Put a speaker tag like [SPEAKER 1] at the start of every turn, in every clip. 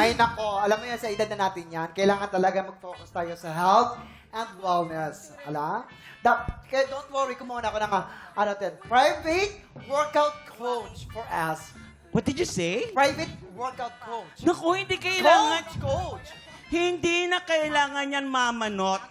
[SPEAKER 1] Ay, nako. Alam mo yan, sa edad na natin yan, kailangan talaga mag-focus tayo sa health and wellness. Ala? Kaya don't worry, kumuha na ako ng private workout coach for us.
[SPEAKER 2] What did you say?
[SPEAKER 1] Private workout coach.
[SPEAKER 2] Naku, hindi kailangan.
[SPEAKER 1] Coach!
[SPEAKER 2] Hindi na kailangan yan, mamanot.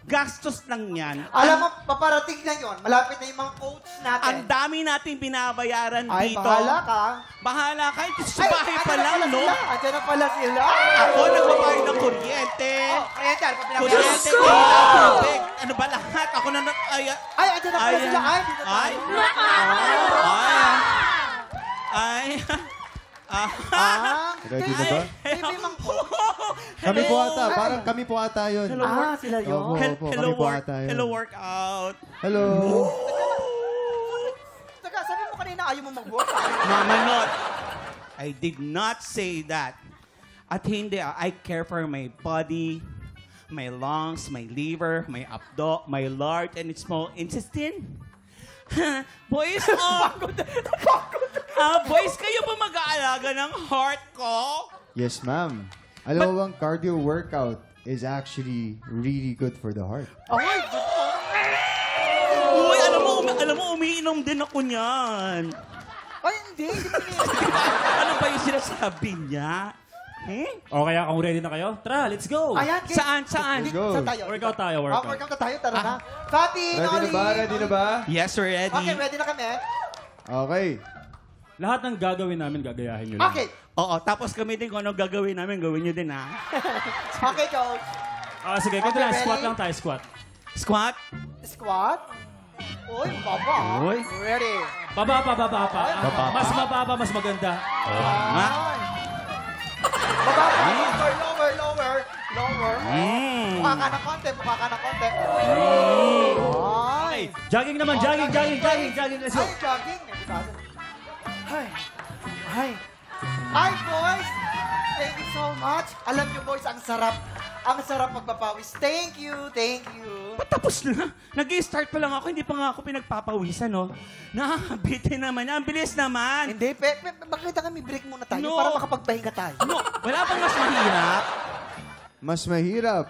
[SPEAKER 2] Gastos lang yan.
[SPEAKER 1] Alam mo, paparating na yon. Malapit na yung mga coach natin.
[SPEAKER 2] Ang dami nating binabayaran
[SPEAKER 1] Ay,
[SPEAKER 2] dito.
[SPEAKER 1] bahala ka.
[SPEAKER 2] Bahala ka. Ito sa bahay pa lang, no?
[SPEAKER 1] Andiyan na pala sila.
[SPEAKER 2] Ako nagbabayad ng kuryente.
[SPEAKER 1] Kuryente, ano pa pinabayad?
[SPEAKER 2] Kuryente, tubig. Ano ba lahat? Ako na
[SPEAKER 1] Ay, andiyan na pala sila. Ay, dito tayo.
[SPEAKER 3] Ready na ba?
[SPEAKER 1] Baby, mang coach.
[SPEAKER 3] Kami po ata. Parang kami po ata yun.
[SPEAKER 1] Sila yun.
[SPEAKER 3] Opo, opo.
[SPEAKER 2] Hello,
[SPEAKER 3] Kami po ata yun.
[SPEAKER 2] hello, workout.
[SPEAKER 3] Hello.
[SPEAKER 1] Teka, sabi mo kanina ayaw mo mag-workout.
[SPEAKER 2] Mamanot. I did not say that. At hindi, I care for my body, my lungs, my liver, my abdo, my large and small intestine. Boys, boys, kayo ba mag-aalaga ng heart ko?
[SPEAKER 3] Yes, ma'am. Alam mo bang cardio workout is actually really good for the heart.
[SPEAKER 1] Ay,
[SPEAKER 2] Uy, alam mo, umiinom din ako niyan.
[SPEAKER 1] ay, hindi.
[SPEAKER 2] Ano ba yung sinasabi niya?
[SPEAKER 4] O kaya kung ready na kayo, tara, let's go!
[SPEAKER 1] Ayan,
[SPEAKER 2] Saan?
[SPEAKER 3] Let's go.
[SPEAKER 1] Saan tayo?
[SPEAKER 4] Workout tayo, workout.
[SPEAKER 1] Workout na tayo, tara na. Fatty,
[SPEAKER 3] Ready na ba? Ready na ba?
[SPEAKER 2] Yes, we're ready.
[SPEAKER 1] Okay, ready na kami.
[SPEAKER 3] Okay.
[SPEAKER 4] Lahat ng gagawin namin, gagayahin nyo lang.
[SPEAKER 1] Okay.
[SPEAKER 2] Oo, tapos kami din kung anong gagawin namin, gawin nyo din, ha?
[SPEAKER 1] Okay, coach.
[SPEAKER 4] Sige, ganito lang,
[SPEAKER 1] ready?
[SPEAKER 4] squat lang tayo, squat.
[SPEAKER 2] Squat.
[SPEAKER 1] Squat. Uy, baba.
[SPEAKER 2] Uy.
[SPEAKER 1] Ready.
[SPEAKER 4] Baba pa. Mas mababa, mas maganda.
[SPEAKER 2] Nga.
[SPEAKER 1] Baba, lower. Mukha ka ng konti, Ay.
[SPEAKER 4] Jogging naman, jogging. Let's go.
[SPEAKER 1] Ay, jogging. Ay, boys. Thank you so much. Alam niyo, boys, ang sarap magpapawis. Thank you.
[SPEAKER 2] Patapos na. Nag-i-start pa lang ako, hindi pa nga ako pinagpapawisan, no? Nakakabitin naman. Ang bilis naman.
[SPEAKER 1] Hindi, makita kami, break muna tayo
[SPEAKER 2] No.
[SPEAKER 1] para makapagpahinga tayo.
[SPEAKER 2] No, wala bang mas mahirap?
[SPEAKER 3] Mas mahirap.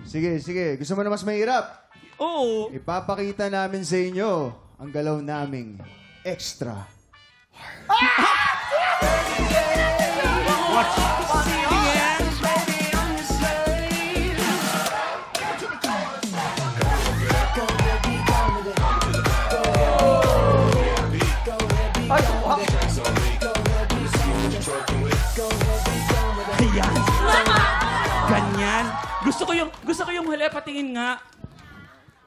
[SPEAKER 3] Sige. Gusto mo na mas mahirap?
[SPEAKER 2] Oo.
[SPEAKER 3] Ipapakita namin sa inyo ang galaw naming extra.
[SPEAKER 2] Yan.
[SPEAKER 1] Ay, wow.
[SPEAKER 2] Ayan. Ganyan. Gusto ko yung huli, patingin nga.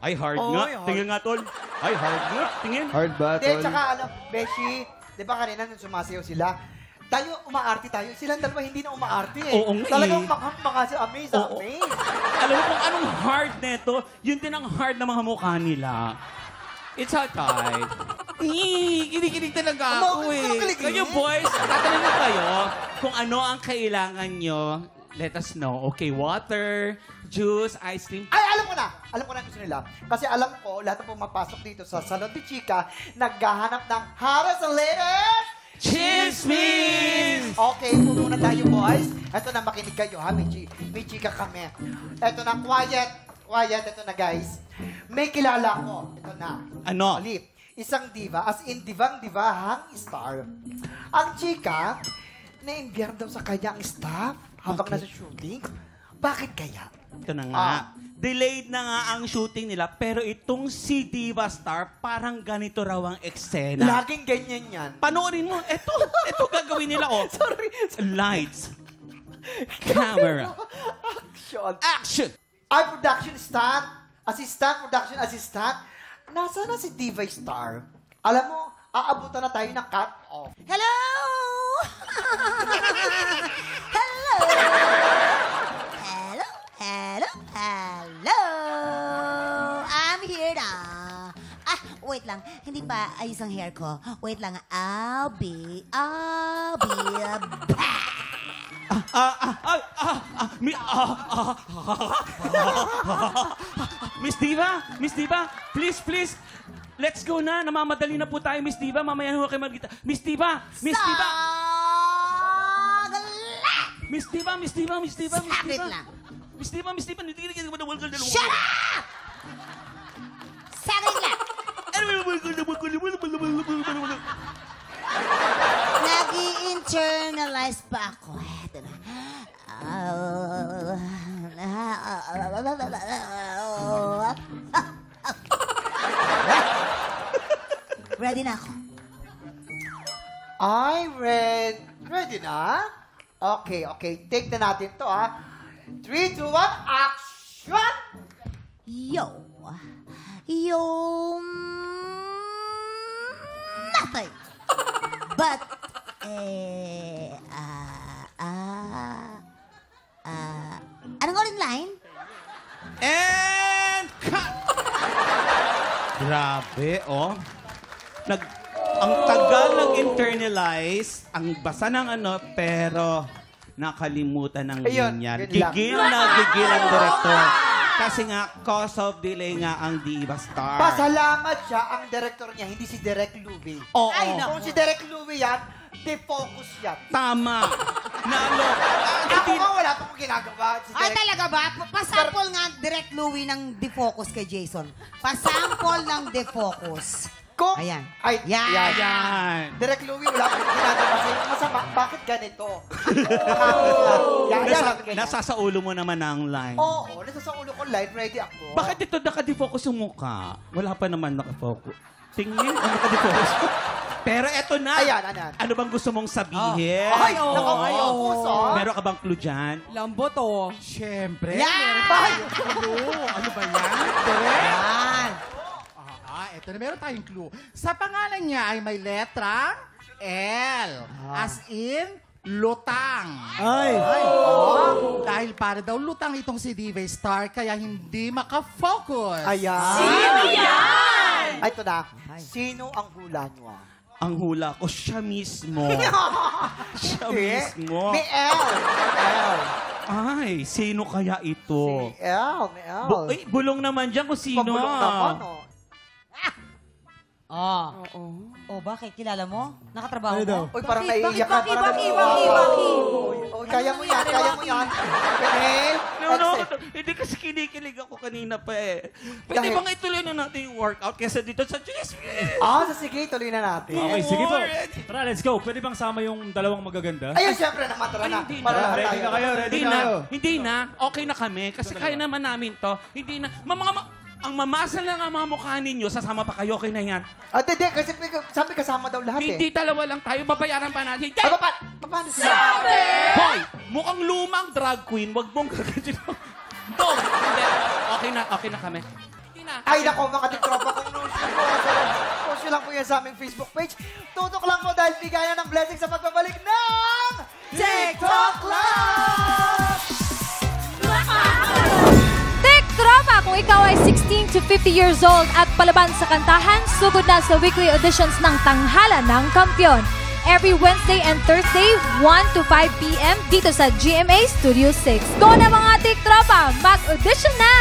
[SPEAKER 2] Ay, hard nga.
[SPEAKER 1] Hard.
[SPEAKER 2] Tingin nga, tol. Ay, hard nga. Tingin.
[SPEAKER 3] Hard ba,
[SPEAKER 1] Hindi,
[SPEAKER 3] tol?
[SPEAKER 1] tsaka Beshi, di ba kanina nung sumasayaw sila, umaarte tayo. Silang dalawa hindi na umaarte eh.
[SPEAKER 2] Oo nga eh.
[SPEAKER 1] Talagang amaze.
[SPEAKER 2] Oo. Alam mo kung anong hard neto, yun din ang hard ng mga mukha nila. It's hot tight. Kinikilig talaga ako eh. Kayo boys, tatanungin ko kayo kung ano ang kailangan nyo. Let us know. Okay, water, juice, ice cream.
[SPEAKER 1] Ay, alam ko na ang gusto nila. Kasi alam ko, lahat ng pumapasok dito sa Salon de Chica, naghahanap ng Haras and Latest
[SPEAKER 2] Chismis!
[SPEAKER 1] Okay, puno na tayo, boys. Ito na, makinig kayo, ha? May chika kami. Ito na, quiet. Ito na, guys. May kilala ko. Ito na.
[SPEAKER 2] Ano?
[SPEAKER 1] Ulit. Isang diva, as in divang-divahang star. Ang chika, na-imbyerno daw sa kanyang staff habang nasa shooting. Bakit kaya?
[SPEAKER 2] Ito na nga. Delayed na nga ang shooting nila, pero itong si Diva Star, parang ganito raw ang eksena.
[SPEAKER 1] Laging ganyan yan.
[SPEAKER 2] Panoorin mo. Ito gagawin nila, oh.
[SPEAKER 1] Sorry.
[SPEAKER 2] Lights. Camera.
[SPEAKER 1] Action.
[SPEAKER 2] Action!
[SPEAKER 1] Ay, production production assistant. Nasaan na si Diva Star? Alam mo, aabutan na tayo ng cut-off.
[SPEAKER 5] Hello! Hello! I'm here na. Wait lang. Hindi pa ayos ang hair ko. Wait lang. I'll be back.
[SPEAKER 2] Miss Diva, please. Let's go na. Namamadali na po tayo, Miss Diva. Mamaya ho kayo mag-gita. Miss Diva!
[SPEAKER 5] Saglit!
[SPEAKER 2] Miss Diva, Miss Diva, Miss Diva, Miss
[SPEAKER 5] Saglit
[SPEAKER 2] Diva.
[SPEAKER 5] lang.
[SPEAKER 2] Miss Diva, Miss Diva.
[SPEAKER 5] Shut up! Saglit lang. Nag-i-internalize pa ako. Eto na. Ready na ako.
[SPEAKER 1] Ready na? Okay. Take na natin to, ha? 3, 2, 1, action!
[SPEAKER 5] Yo, nothing. But, anong ulit line?
[SPEAKER 2] And cut! Grabe, oh. Ang tagal nag-internalize, ang basa ng ano, pero nakalimutan ng
[SPEAKER 1] Ayun,
[SPEAKER 2] linya.
[SPEAKER 1] yun lang.
[SPEAKER 2] Gigil ang director. Kasi nga, cause of delay nga ang Diva Star.
[SPEAKER 1] Pasalamat siya, ang director niya, hindi si Direk Louie.
[SPEAKER 2] Oo.
[SPEAKER 1] Kung si Direk Louie yan, defocus yan.
[SPEAKER 2] Tama. Nalo.
[SPEAKER 1] Ako nga wala pa akong ginagawa. Si
[SPEAKER 5] Ay,
[SPEAKER 1] Direk,
[SPEAKER 5] talaga ba? Pasample nga direct Louie ng defocus kay Jason. Pasample ng defocus.
[SPEAKER 1] kung,
[SPEAKER 5] Ayan.
[SPEAKER 1] Ay,
[SPEAKER 5] Yan.
[SPEAKER 2] Yan.
[SPEAKER 1] Direk Louie, wala akong ginagawa sa'yo. Masama, bakit ganito?
[SPEAKER 2] Nasa sa ulo mo naman ang line.
[SPEAKER 1] Oo, nasa sa ulo ko live, ready ako.
[SPEAKER 2] Bakit ito nakadefocus yung mukha? Wala pa naman nakafocus. Tingin, nakadefocus. Pero eto na.
[SPEAKER 1] Ayan.
[SPEAKER 2] Ano bang gusto mong sabihin?
[SPEAKER 1] Ay, nakafocus, oh.
[SPEAKER 2] Meron ka bang clue dyan?
[SPEAKER 6] Lambot, oh.
[SPEAKER 2] Siyempre.
[SPEAKER 5] Yan!
[SPEAKER 6] Ano ba yan? Direk?
[SPEAKER 5] Yan!
[SPEAKER 6] Ito na meron tayong clue. Sa pangalan niya ay may letrang L. As in, lutang.
[SPEAKER 4] Ay!
[SPEAKER 6] Dahil para daw lutang itong si Diva Star, kaya hindi makafocus.
[SPEAKER 1] Ayan.
[SPEAKER 5] Sino yan?
[SPEAKER 1] Ay, ito na. Sino ang hula niyo?
[SPEAKER 2] Ang hula ko, siya mismo. Siya
[SPEAKER 1] Hindi.
[SPEAKER 2] mismo.
[SPEAKER 1] May L.
[SPEAKER 2] Ay, sino kaya ito?
[SPEAKER 1] May L.
[SPEAKER 2] Bulong naman dyan kung sino.
[SPEAKER 1] Pabulong naman, oh.
[SPEAKER 5] Oh, bakit? Kilala mo? Nakatrabaho
[SPEAKER 4] Ano daw?
[SPEAKER 5] mo?
[SPEAKER 1] Uy, parang naiiyak ka.
[SPEAKER 5] Bakit?
[SPEAKER 1] Uy, kaya mo yan. Inhale,
[SPEAKER 2] No,
[SPEAKER 1] exhale.
[SPEAKER 2] hindi kasi kinikilig ako kanina pa eh. Pwede
[SPEAKER 1] Dahil-
[SPEAKER 2] bang ituloy na natin yung workout kesa dito sa GSP?
[SPEAKER 1] Sige, tuloy na natin.
[SPEAKER 4] Okay, sige po.
[SPEAKER 2] Alright.
[SPEAKER 4] Tara, let's go. Pwede bang sama yung dalawang magaganda?
[SPEAKER 1] Ayun, syempre naman, tara na.
[SPEAKER 2] Ay, hindi
[SPEAKER 1] Para
[SPEAKER 2] na.
[SPEAKER 1] na
[SPEAKER 4] Ready
[SPEAKER 1] tayo.
[SPEAKER 4] na kayo? Ready
[SPEAKER 2] Hindi
[SPEAKER 4] na
[SPEAKER 2] na.
[SPEAKER 4] kayo?
[SPEAKER 2] Hindi na. Okay na kami. Kasi kaya naman namin to. Hindi na. Ang mamasa lang ang mga mukha ninyo, sasama pa kayo, okay na yan.
[SPEAKER 1] Hindi, kasi sabi kasama daw lahat
[SPEAKER 2] Hindi,
[SPEAKER 1] eh.
[SPEAKER 2] dalawa lang tayo, babayaran pa natin. Hindi!
[SPEAKER 1] Paano sila?
[SPEAKER 2] Hoy! Mukhang lumang drag queen, wag mong gagawin. Dog! Hindi. Okay na kami. Hindi na.
[SPEAKER 1] Ay, nako, mga tiktropa, kung post nyo lang po yan sa aming Facebook page. Tutok lang po dahil bigayan ng blessing sa pagbabalik ng TikTok Club!
[SPEAKER 7] Tropa, kung ikaw ay 16 to 50 years old at palaban sa kantahan, sugod na sa weekly auditions ng Tanghalan ng Kampiyon. Every Wednesday and Thursday, 1 to 5 p.m. dito sa GMA Studio 6. Go na mga Tropa, mag-audition na!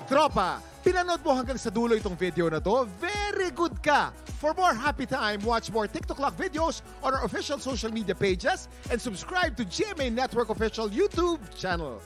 [SPEAKER 8] Tropa, pinanood mo hanggang sa dulo itong video na to, very good ka! For more happy time, watch more TikTok Clock videos on our official social media pages and subscribe to GMA Network official YouTube channel.